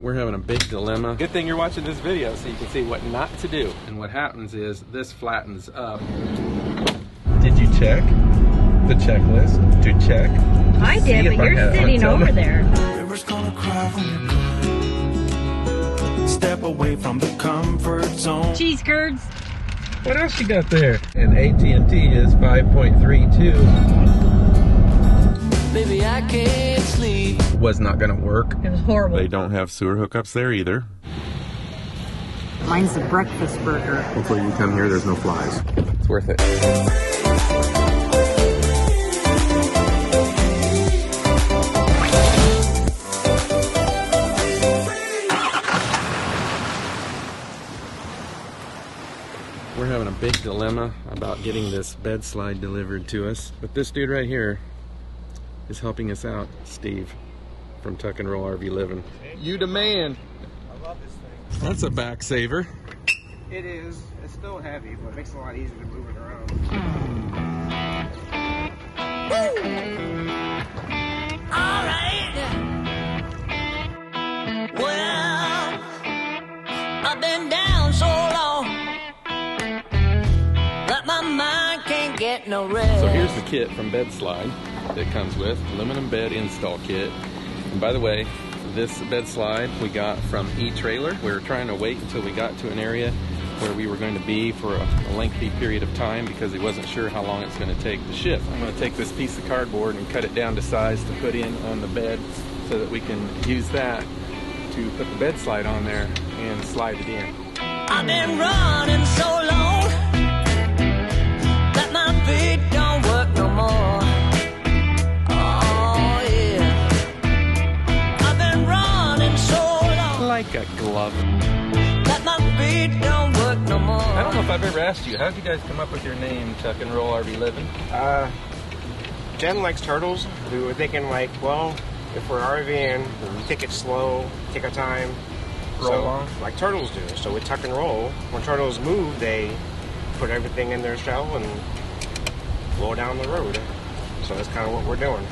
We're having a big dilemma. Good thing you're watching this video so you can see what not to do. And what happens is this flattens up. Did you check the checklist to check? I did, but you're sitting over there. River's gonna cry when you step away from the comfort zone. Cheese curds. What else you got there? And AT&T is 5.32. Baby, I can't sleep. Was not gonna work. It was horrible. They don't have sewer hookups there either. Mine's the breakfast burger. Hopefully you come here, there's no flies. It's worth it. We're having a big dilemma about getting this BedSlide delivered to us. But this dude right here is helping us out, Steve, from Tuck and Roll RV Livin. You demand. I love this thing. That's a back saver. It is. It's still heavy, but it makes it a lot easier to move it around. All right. Well, I've been down so long that my mind can't get no rest. So here's the kit from BedSlide that comes with aluminum bed install kit. And by the way, this BedSlide we got from E-Trailer. We were trying to wait until we got to an area where we were going to be for a lengthy period of time because he wasn't sure how long it's going to take to ship. I'm going to take this piece of cardboard and cut it down to size to put in on the bed so that we can use that to put the BedSlide on there and slide it in. I've been running so long that my feet don't work no more. Oh yeah, I've been running so long Like a glove. that my feet don't work no more. I don't know if I've ever asked you, how did you guys come up with your name, Tuck and Roll RV Livin? Jen likes turtles. We were thinking like, well, if we're RVing, we take it slow, take our time. Roll on. Like turtles do. So with Tuck and Roll, when turtles move, they put everything in their shell and blow down the road. So that's kind of what we're doing.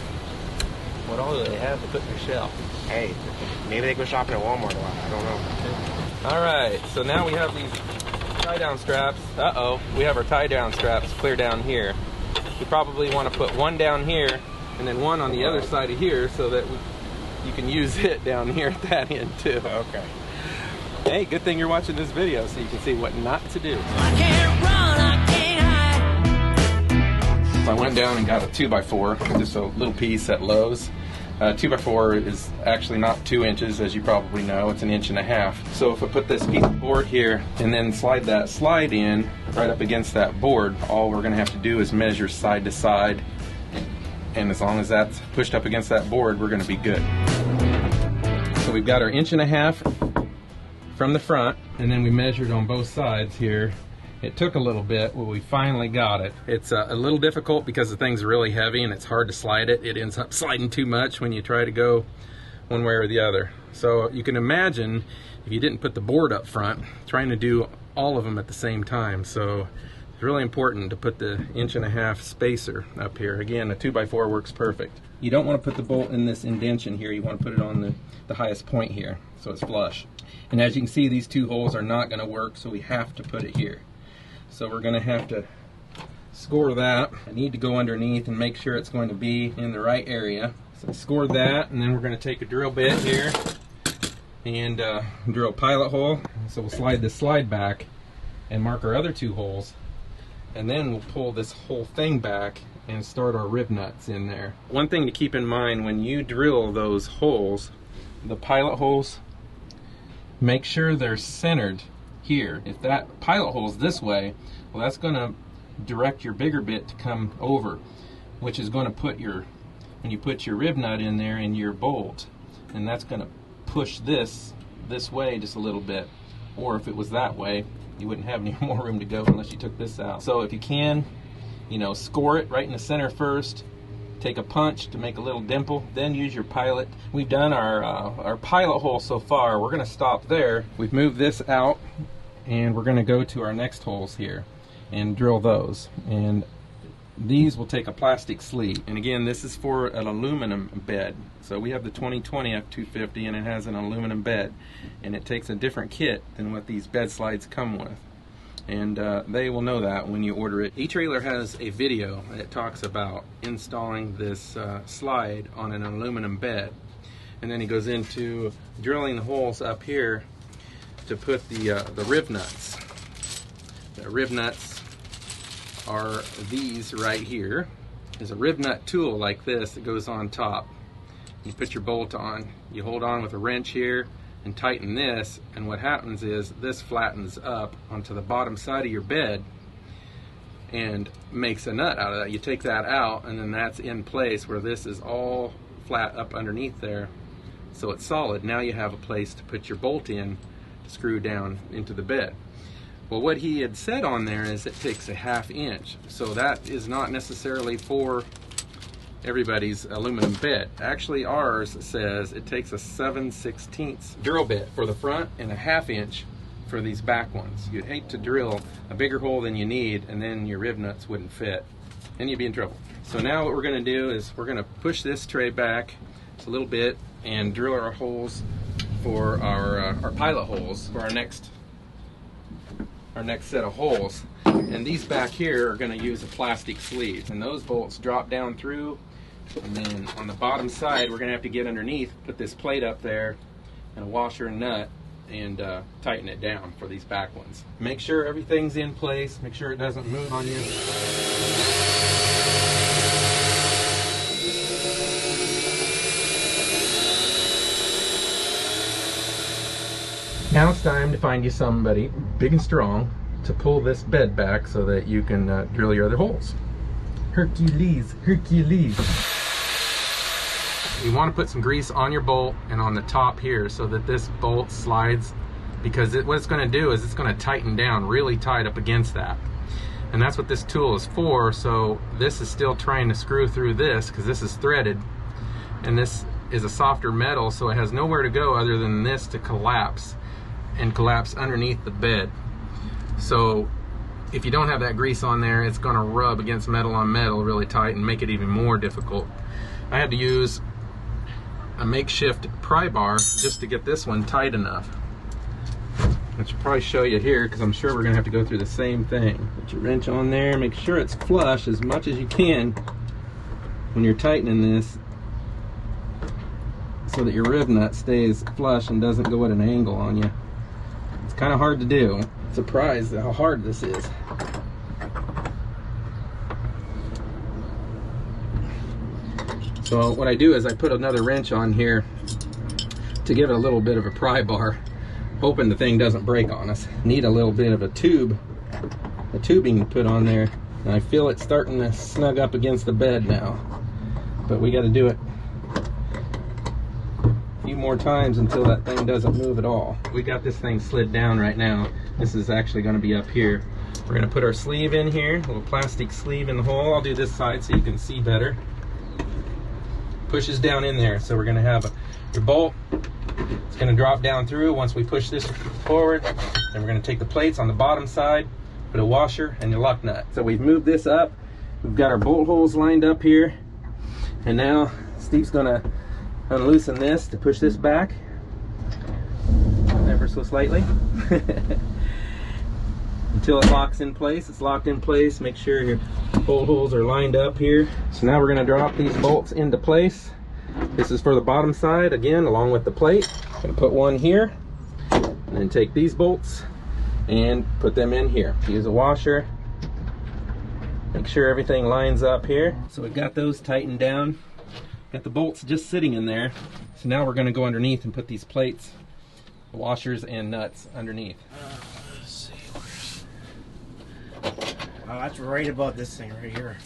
What all do they have to put in their shell? Hey, maybe they go shopping at Walmart a lot. I don't know. All right, so now we have these tie-down straps. Uh-oh, we have our tie-down straps clear down here. We probably want to put one down here and then one on the other side of here so that you can use it down here at that end too. Okay. Hey, good thing you're watching this video so you can see what not to do. I can't run, I can't hide. So I went down and got a 2x4, just a little piece at Lowe's. 2x4 is actually not 2 inches, as you probably know. It's 1.5 inches. So if I put this piece of board here and then slide that slide in right up against that board, all we're going to have to do is measure side to side. And as long as that's pushed up against that board, we're going to be good. So we've got our 1.5 inches from the front, and then we measured on both sides here. It took a little bit, but we finally got it. It's a little difficult because the thing's really heavy and it's hard to slide it. It ends up sliding too much when you try to go one way or the other. So you can imagine if you didn't put the board up front, trying to do all of them at the same time. So it's really important to put the 1.5 inch spacer up here. Again, a 2x4 works perfect. You don't want to put the bolt in this indentation here. You want to put it on the highest point here so it's flush. And as you can see, these two holes are not going to work, so we have to put it here. So we're going to have to score that. I need to go underneath and make sure it's going to be in the right area. So score that, and then we're going to take a drill bit here and drill a pilot hole. So we'll slide this slide back and mark our other 2 holes, and then we'll pull this whole thing back and start our rib nuts in there. One thing to keep in mind when you drill those holes, the pilot holes, make sure they're centered here. If that pilot hole's this way, well, that's going to direct your bigger bit to come over, which is going to put when you put your rib nut in there in your bolt, and that's going to push this way just a little bit. Or if it was that way, you wouldn't have any more room to go unless you took this out. So if you can, score it right in the center first, take a punch to make a little dimple, then use your pilot. We've done our pilot hole so far. We're going to stop there. We've moved this out, and we're going to go to our next holes here and drill those. And these will take a plastic sleeve. And again, this is for an aluminum bed. So we have the 2020 F250 and it has an aluminum bed. And it takes a different kit than what these bed slides come with. And they will know that when you order it. eTrailer has a video that talks about installing this slide on an aluminum bed. And then he goes into drilling the holes up here to put the riv nuts. The riv nuts are these right here. There's a riv nut tool like this that goes on top. You put your bolt on, you hold on with a wrench here and tighten this, and what happens is this flattens up onto the bottom side of your bed and makes a nut out of that. You take that out and then that's in place where this is all flat up underneath there, so it's solid. Now you have a place to put your bolt in to screw down into the bed. Well, what he had said on there is it takes a 1/2 inch, so that is not necessarily for everybody's aluminum bed. Actually, ours says it takes a 7/16 drill bit for the front and a 1/2 inch for these back ones. You'd hate to drill a bigger hole than you need and then your rib nuts wouldn't fit and you'd be in trouble. So now what we're going to do is we're going to push this tray back a little bit and drill our holes for our pilot holes for our next set of holes. And these back here are going to use a plastic sleeve, and those bolts drop down through, and then on the bottom side we're going to have to get underneath, put this plate up there and a washer and nut and tighten it down for these back ones. Make sure everything's in place, make sure it doesn't move on you. Now it's time to find you somebody big and strong to pull this bed back so that you can drill your other holes. Hercules, Hercules. You want to put some grease on your bolt and on the top here so that this bolt slides, because what it's going to do is it's going to tighten down really tight up against that. And that's what this tool is for. So this is still trying to screw through this because this is threaded, and this is a softer metal, so it has nowhere to go other than this to collapse and collapse underneath the bed. So if you don't have that grease on there, it's going to rub against metal on metal really tight and make it even more difficult. I had to use a makeshift pry bar just to get this one tight enough. I should probably show you here because I'm sure we're going to have to go through the same thing. Put your wrench on there, make sure it's flush as much as you can when you're tightening this, so that your rib nut stays flush and doesn't go at an angle on you. It's kind of hard to do. Surprised at how hard this is. So what I do is I put another wrench on here to give it a little bit of a pry bar, hoping the thing doesn't break on us. Need a little bit of a tubing to put on there, and I feel it starting to snug up against the bed now, but we got to do it a few more times until that thing doesn't move at all. We got this thing slid down right now. This is actually going to be up here. We're going to put our sleeve in here, a little plastic sleeve in the hole. I'll do this side so you can see better. Pushes down in there, so we're going to have your bolt. It's going to drop down through once we push this forward. Then we're going to take the plates on the bottom side, put a washer and your lock nut. So we've moved this up. We've got our bolt holes lined up here, and now Steve's going to unloosen this to push this back ever so slightly until it locks in place. It's locked in place. Make sure your bolt holes are lined up here. So now we're going to drop these bolts into place. This is for the bottom side again, along with the plate. I'm going to put one here and then take these bolts and put them in here. Use a washer. Make sure everything lines up here. So we've got those tightened down. Got the bolts just sitting in there. So now we're going to go underneath and put these plates, washers and nuts underneath. Let's see. Oh, that's right above this thing right here.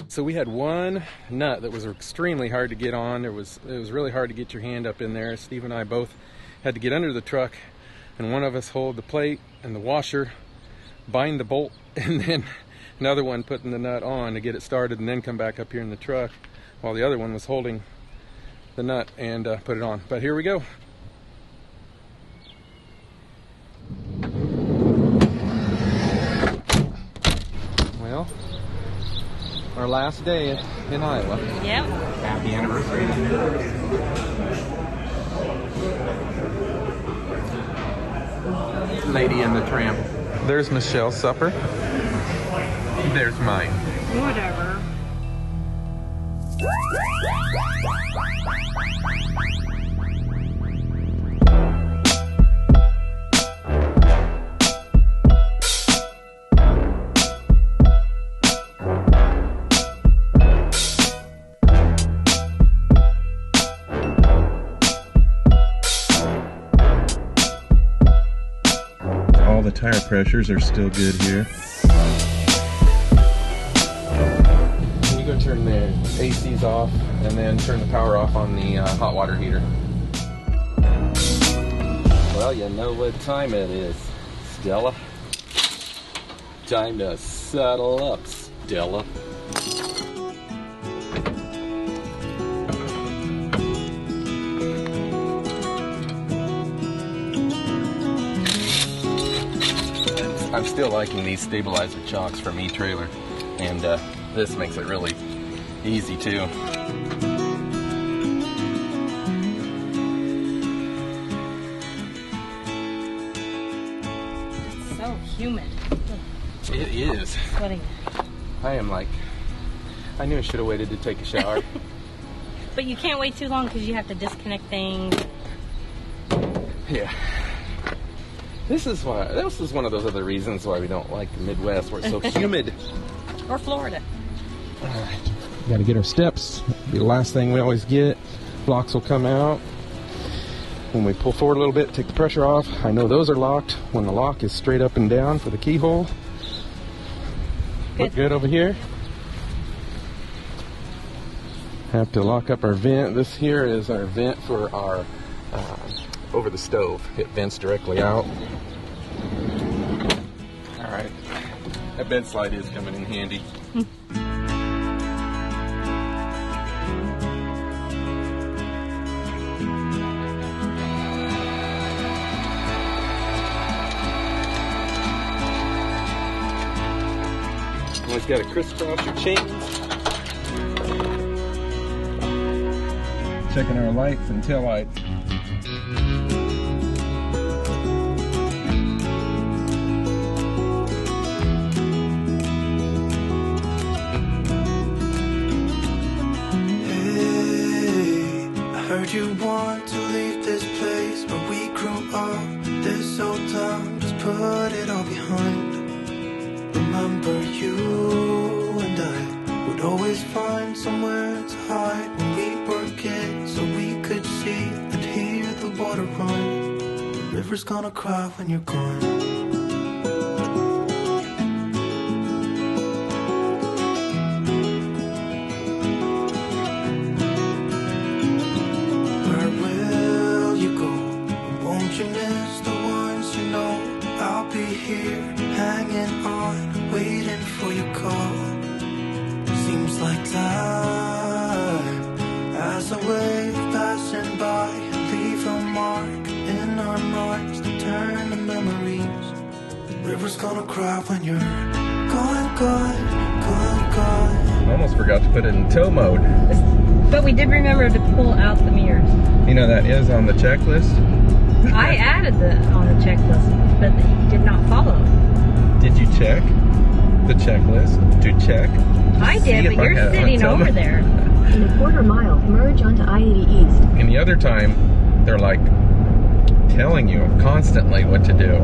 So we had one nut that was extremely hard to get on. It was really hard to get your hand up in there. Steve and I both had to get under the truck, and one of us hold the plate and the washer, bind the bolt, and then another one putting the nut on to get it started, and then come back up here in the truck while the other one was holding the nut and put it on. But here we go. Our last day in Iowa. Yep. Happy anniversary. Lady and the Tramp. There's Michelle's supper. There's mine. Whatever. All the tire pressures are still good here. You go turn the ACs off and then turn the power off on the hot water heater. Well, you know what time it is, Stella. Time to settle up, Stella. I'm still liking these stabilizer chocks from E-Trailer, and this makes it really easy too. It's so humid. It is. Sweating. I am like, I knew I should have waited to take a shower. But you can't wait too long because you have to disconnect things. Yeah. This is one of those other reasons why we don't like the Midwest, where it's so humid. Or Florida. Alright. Got to get our steps. Be the last thing we always get. Locks will come out. When we pull forward a little bit, take the pressure off. I know those are locked when the lock is straight up and down for the keyhole. Look good over here. Have to lock up our vent. This here is our vent for our over the stove. It vents directly out. Alright. That bed slide is coming in handy. Always got to crisscross your chains. Checking our lights and tail lights. You want to leave this place where we grew up, this old town, just put it all behind. Remember you and I would always find somewhere to hide when we were kids, so we could see and hear the water run. The river's gonna cry when you're gone. River's gonna cry when you're gone, gone, gone, gone. Almost forgot to put it in tow mode. But we did remember to pull out the mirrors. You know that is on the checklist. I added that on the checklist, but he did not follow. Did you check the checklist to check? I did, but you're sitting over there. In a quarter mile, merge onto I-80 East. And the other time, they're like telling you constantly what to do.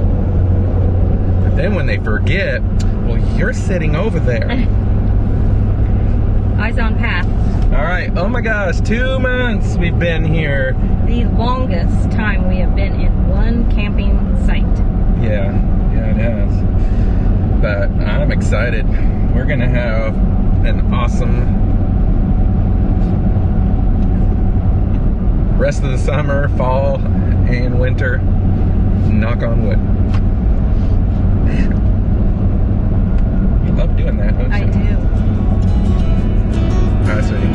But then when they forget, well, you're sitting over there. Eyes on path. All right. Oh my gosh, 2 months we've been here. The longest time we have been in one camping site. Yeah, it has. But I'm excited. We're gonna have an awesome rest of the summer, fall, and winter. Knock on wood. You love doing that, don't you? I do. All right, sweetie.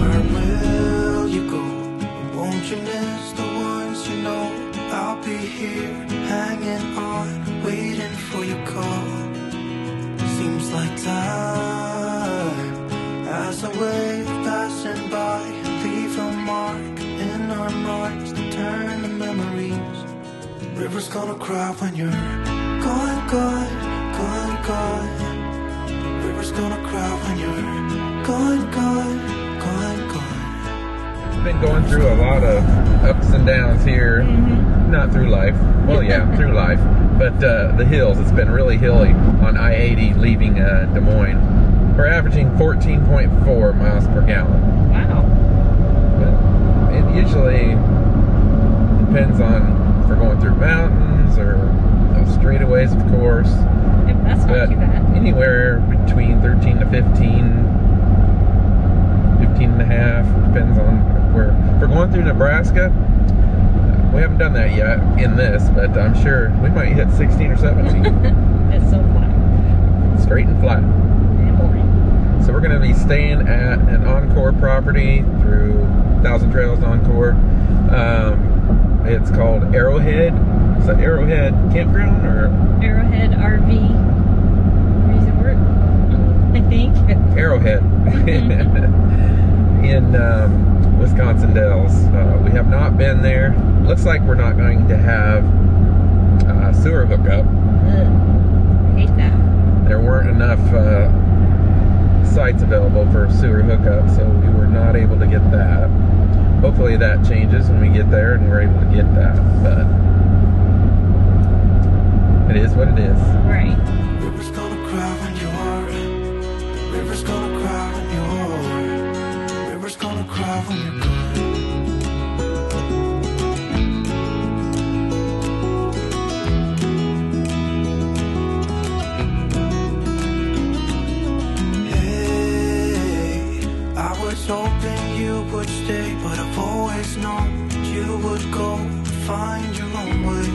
Where will you go? Won't you miss the ones you know? I'll be here, hanging on, waiting for your call. Seems like time River's gonna cry when you're gone, gone, gone, gone. River's gonna cry when you're gone, gone, gone, gone. Been going through a lot of ups and downs here. Not through life. Well, yeah, through life. But the hills, it's been really hilly on I-80 leaving Des Moines. We're averaging 14.4 miles per gallon. Wow. But it usually depends on if we're going through mountains or straightaways, of course. Yep, that's not But too bad. anywhere between 13 to 15, 15 and a half, depends on where. If we're going through Nebraska, we haven't done that yet in this, but I'm sure we might hit 16 or 17. It's so flat Straight and flat. and boring. So we're going to be staying at an Encore property through Thousand Trails Encore. It's called Arrowhead. Is that Arrowhead Campground or Arrowhead RV Resort, I think. Arrowhead in Wisconsin Dells. We have not been there. Looks like we're not going to have sewer hookup. Ugh. I hate that. There weren't enough sites available for sewer hookup, so we were not able to get that. Hopefully that changes when we get there and we're able to get that, but it is what it is. Right. River's gonna cry when you're. River's gonna cry when you're. River's gonna cry when you're gone. Hey, I was hoping you would stay, but I've always known that you would go and find your own way.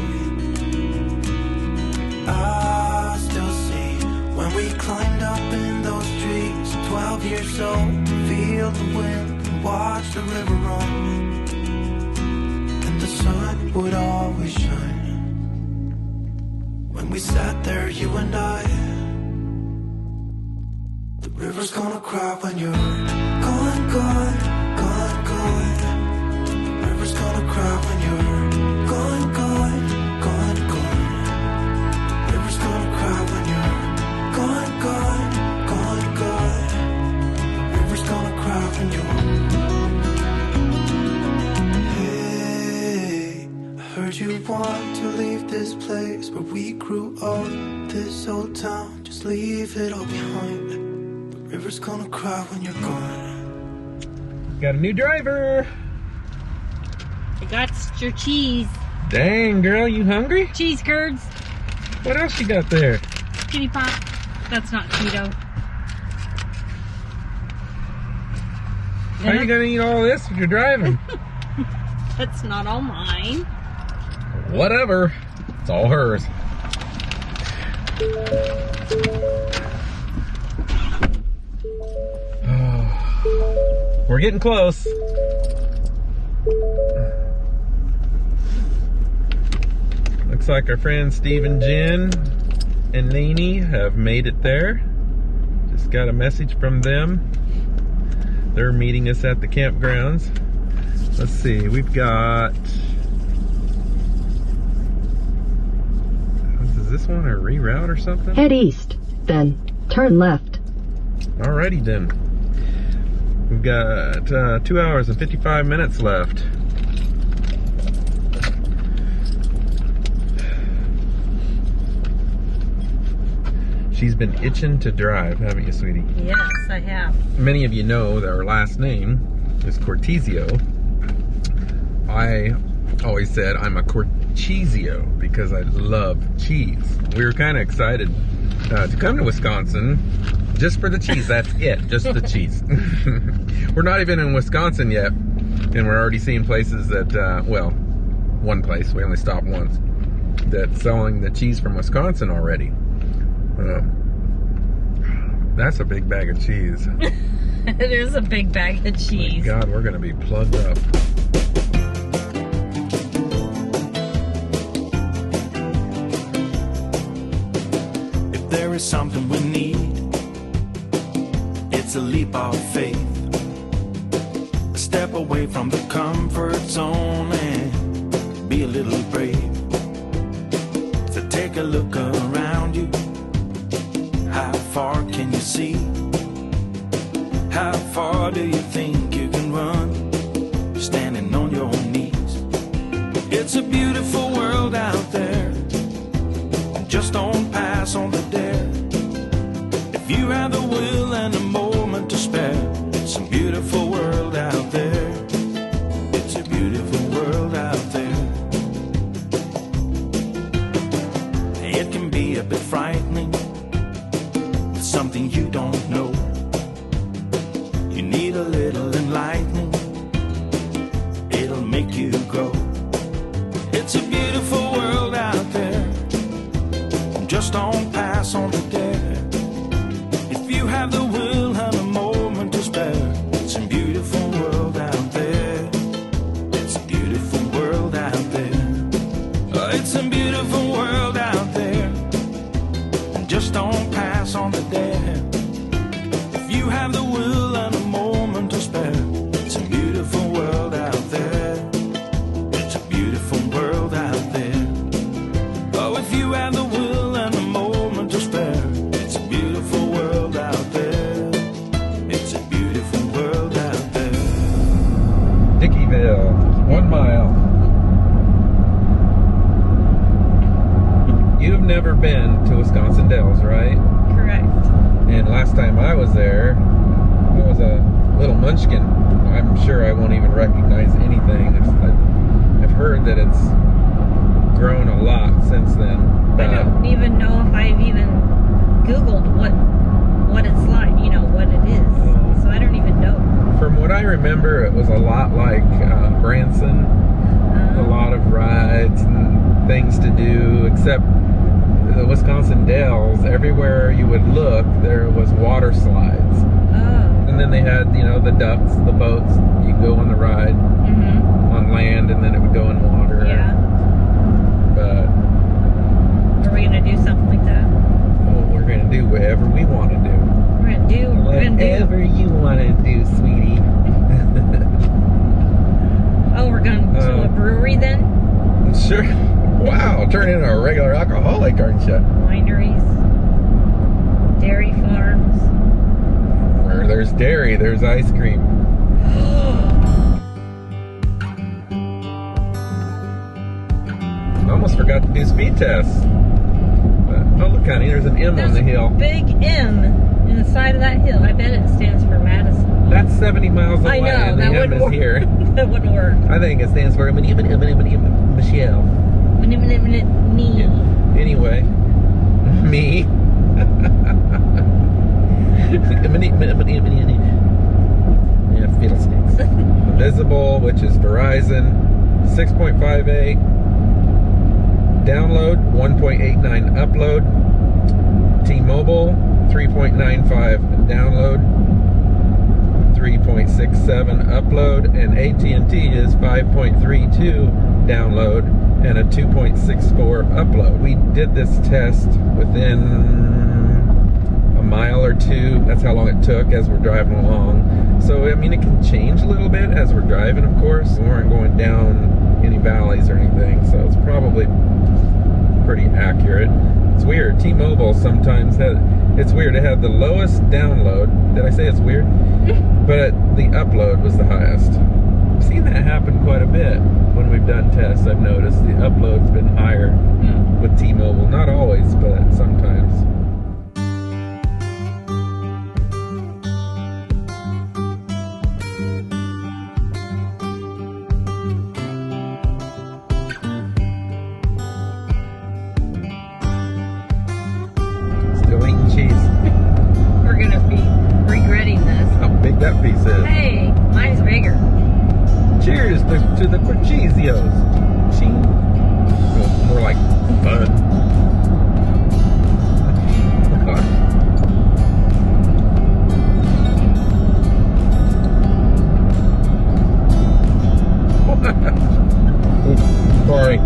I still see when we climbed up in those trees, 12 years old, to feel the wind and watch the river run. And the sun would always shine. When we sat there, you and I. The river's gonna cry when you're gone, gone, gone, gone. The river's gonna cry when you're gone, gone, gone, gone. River's gonna cry when you're gone, gone, gone, gone. River's gonna cry when you're. Hey, I heard you want to leave this place where we grew up. This old town, just leave it all behind. The river's gonna cry when you're gone. Got a new driver. I got your cheese. Dang, girl, you hungry? Cheese curds. What else you got there? Kitty pop. That's not keto. How you gonna eat all this if you're driving? That's not all mine. Whatever. It's all hers. We're getting close. Looks like our friends Steve and Jen and Lainey have made it there. Just got a message from them. They're meeting us at the campgrounds. Let's see, we've got... Is this one a reroute or something? Head east, then turn left. Alrighty then. We've got 2 hours and 55 minutes left. She's been itching to drive, haven't you, sweetie? Yes, I have. Many of you know that our last name is Cortesio. I always said I'm a Cortesio because I love cheese. We were kind of excited to come to Wisconsin just for the cheese. That's it, just the cheese. We're not even in Wisconsin yet, and we're already seeing places that, well, one place, we only stopped once, that's selling the cheese from Wisconsin already. That's a big bag of cheese. It is a big bag of cheese. My God, we're going to be plugged up. If there is something we need, it's a leap of faith. A step away from the comfort zone and be a little brave. take a look around you. How far can you see? How far do you think you can run? Standing on your knees. It's a beautiful world out there. Just don't pass on the dare. If you have the will and a moment to spare, it's a beautiful world out there. It's a beautiful world out there. It can be a bit frightening, something you don't know. You need a little enlightening, it'll make you grow. It's a beautiful world out there. Just don't pass on the dare. If you have the will and a moment to spare, it's a beautiful world out there. It's a beautiful world out there. Oh, it's a beautiful world out there. Just don't pass on the dare. If you have the will and a moment to spare, it's a beautiful world out there. It's a beautiful world out there. Oh, if you have the will and a moment to spare, it's a beautiful world out there. It's a beautiful world out there. Dickeyville, 1 mile. You've never been to Wisconsin Dells, right? Correct. And last time I was there, I was a little munchkin. I'm sure I won't even recognize anything. I've heard that it's grown a lot since then. I don't even know if I've even Googled what it's like, you know, what it is. So I don't even know. From what I remember, it was a lot like Branson. A lot of rides and things to do, except the Wisconsin Dells, everywhere you would look, there was water slides. Oh. And then they had, you know, the ducks, the boats. You go on the ride on land, and then it would go in water. Yeah. But Are we gonna do something like that? well, we're going to do whatever we want to do. We're gonna do what we're gonna do. Whatever you want to do, sweetie. Oh, we're going to a brewery then? Sure. Wow, turn into a regular alcoholic, aren't you? Wineries, dairy farms. Where there's dairy, there's ice cream. I almost forgot to do speed tests. But, oh, look, honey, there's an M on the hill. Big M in the side of that hill. I bet it stands for Madison. That's 70 miles away, I know, and the that M wouldn't is work. here. That wouldn't work. I think it stands for Michelle. Me. Yeah. Anyway, me. Yeah, fiddlesticks. Visible, which is Verizon, 6.58. Download, 1.89 upload. T-Mobile, 3.95 download. 3.67 upload, and AT&T is 5.32 download and a 2.64 upload. We did this test within a mile or two. That's how long it took as we're driving along. So, I mean, it can change a little bit as we're driving, of course. We weren't going down any valleys or anything, so it's probably pretty accurate. It's weird. T-Mobile sometimes it's weird. It had the lowest download. Did I say it's weird? But the upload was the highest. I've seen that happen quite a bit when we've done tests. I've noticed the upload's been higher with T-Mobile. Not always, but sometimes. Still eating cheese. We're gonna be regretting this. How big that piece is. Hey, mine's bigger. Cheers to the Corchezios. Ching. More like fun. Sorry.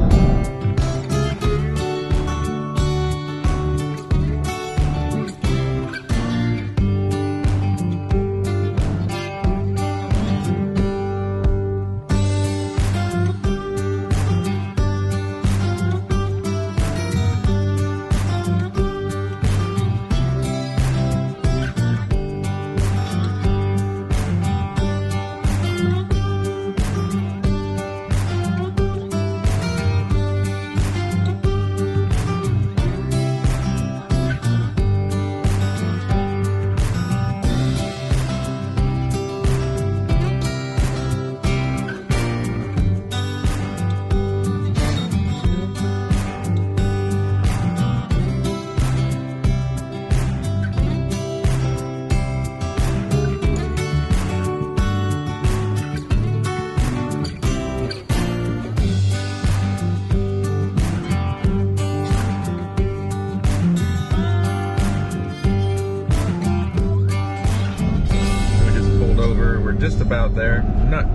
out there. I'm not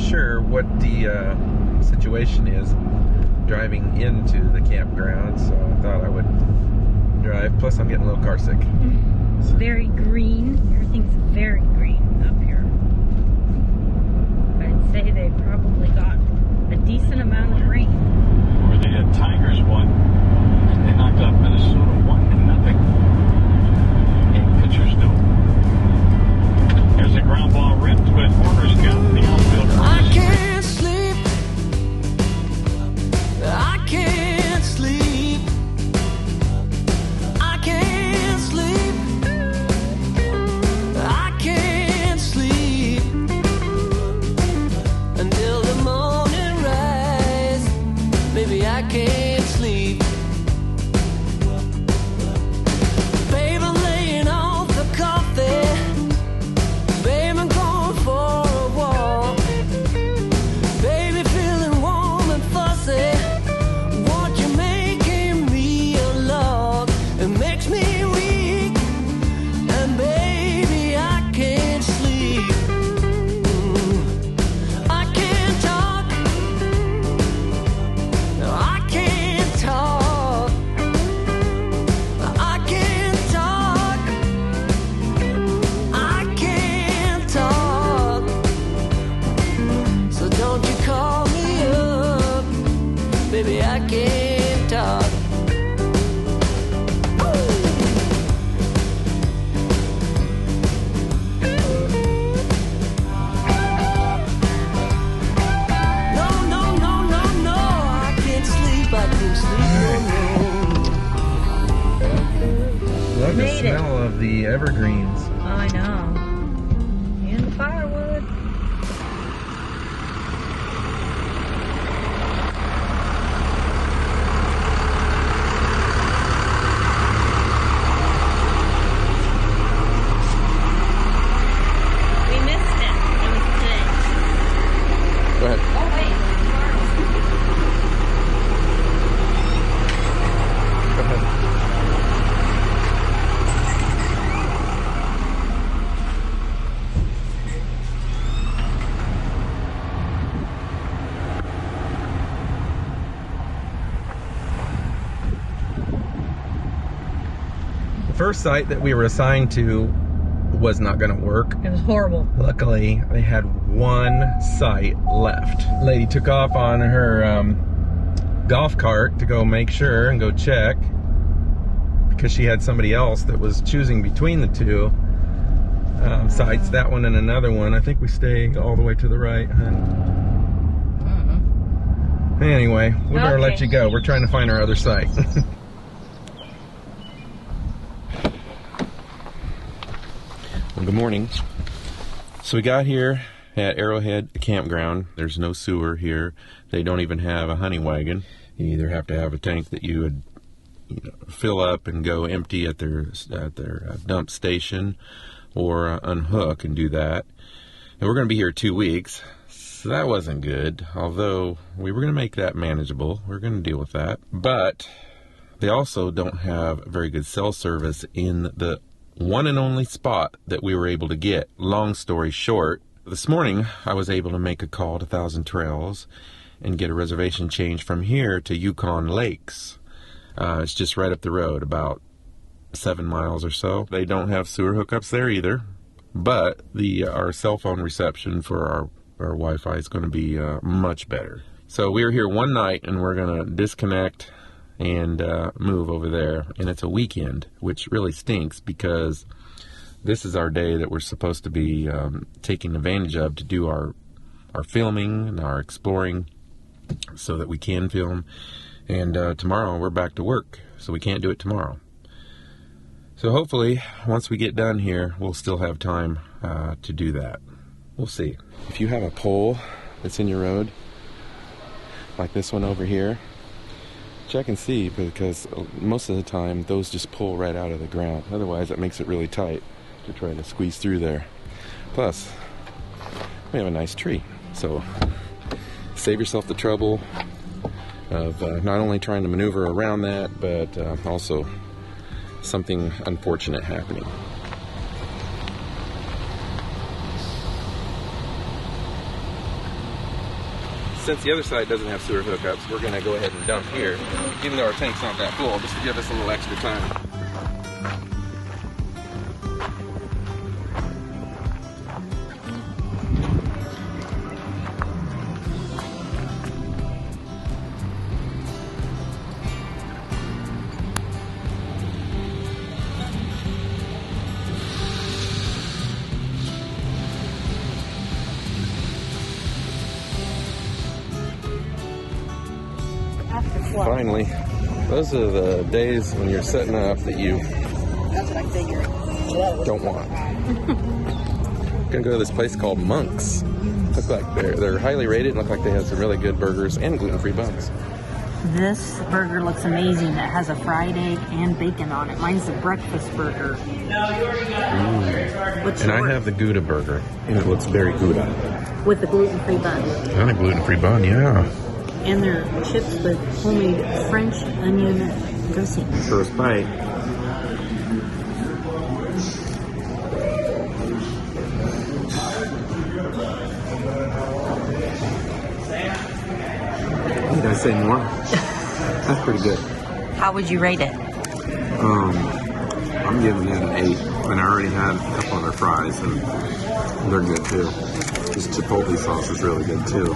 sure what the situation is driving into the campground, so I thought I would drive. Plus, I'm getting a little car sick. It's very green. Everything's very green up here. I'd say they probably got a decent amount of rain. Where they had Tigers won, and they knocked out Minnesota 1-0. Game pitchers do. There's a ground ball ripped, but Warner's got the outfielder. I can't sleep. I can't sleep. I can't sleep. I can't sleep until the morning rise. Maybe I can't sleep. Babe, I'm laying off the coffee. Babe, I'm going for a walk. Baby, feeling warm and fussy. Want you making me a log? It makes me weak. And baby, I can't sleep. I can't talk. No, I can't talk. I can't talk. I can't talk. So don't you call me up, baby, I can't talk. No, no, no, no, no, I can't sleep, I can't sleep. Love the Made it. smell of the evergreens. I know. And the firewood. We missed it. It was today. Go ahead. Oh, wait. Go ahead. The first site that we were assigned to was not going to work. It was horrible. Luckily, they had one site left. Lady took off on her golf cart to go make sure and go check because she had somebody else that was choosing between the two sites, that one and another one. I think we stay all the way to the right, hun. Anyway, we better let Okay. you go. We're trying to find our other site. Well, good morning. So we got here at Arrowhead Campground. There's no sewer here. They don't even have a honey wagon. You either have to have a tank that you would fill up and go empty at their dump station, or unhook and do that. And we're going to be here 2 weeks. So that wasn't good, although we were going to make that manageable. We're going to deal with that. But they also don't have very good cell service in the one and only spot that we were able to get. Long story short, this morning I was able to make a call to Thousand Trails and get a reservation change from here to Yukon Lakes. It's just right up the road, about 7 miles or so. They don't have sewer hookups there either, but our cell phone reception for our Wi-Fi is going to be much better. So we were here one night and we're going to disconnect and move over there. And it's a weekend, which really stinks because this is our day that we're supposed to be taking advantage of to do our filming and our exploring so that we can film. And tomorrow we're back to work, so we can't do it tomorrow. So hopefully, once we get done here, we'll still have time to do that. We'll see. If you have a pole that's in your road, like this one over here, check and see, because most of the time those just pull right out of the ground. Otherwise, that makes it really tight to try to squeeze through there. Plus, we have a nice tree, so save yourself the trouble of not only trying to maneuver around that, but also something unfortunate happening. since the other side doesn't have sewer hookups, we're going to go ahead and dump here, even though our tank's not that full, just to give us a little extra time. Finally, those are the days when you're setting up that you don't want. Gonna go to this place called Monk's. Look like they're highly rated and look like they have some really good burgers and gluten-free buns. This burger looks amazing. It has a fried egg and bacon on it. Mine's the breakfast burger. What's And yours? I have the Gouda burger, and it looks very Gouda. With the gluten-free bun. And a gluten-free bun, yeah. And they're chips with homemade French onion dressing. First bite. Did I say more? That's pretty good. How would you rate it? I'm giving that an 8. And I already had a couple of their fries, and they're good too. This chipotle sauce is really good too.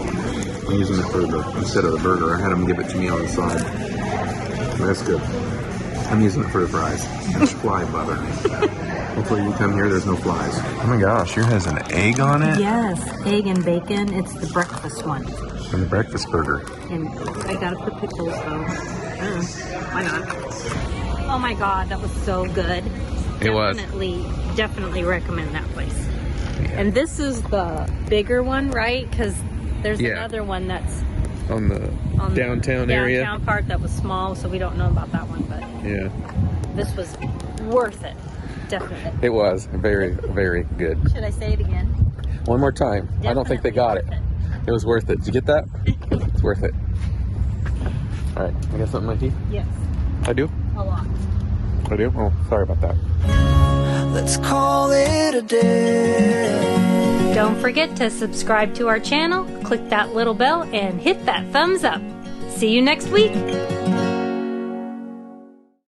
I'm using it for instead of the burger. I had them give it to me on the side. That's good. I'm using it for the fries. It's fly butter. Hopefully you come here, there's no flies. Oh my gosh, yours has an egg on it? Yes, egg and bacon. It's the breakfast one. And the breakfast burger. And I gotta put pickles though. Why not? Oh my god, that was so good. It was. Definitely recommend that place. Yeah. And this is the bigger one, right? Because there's another one that's on the downtown area. Downtown part that was small, so we don't know about that one. But yeah, this was worth it. Definitely. It was very, very good. Should I say it again? One more time. I don't think they got it. It was worth it. Did you get that? It's worth it. All right. I got something in my teeth? Yes. I do? A lot. I do? Oh, sorry about that. Let's call it a day. Don't forget to subscribe to our channel, click that little bell, and hit that thumbs up. See you next week.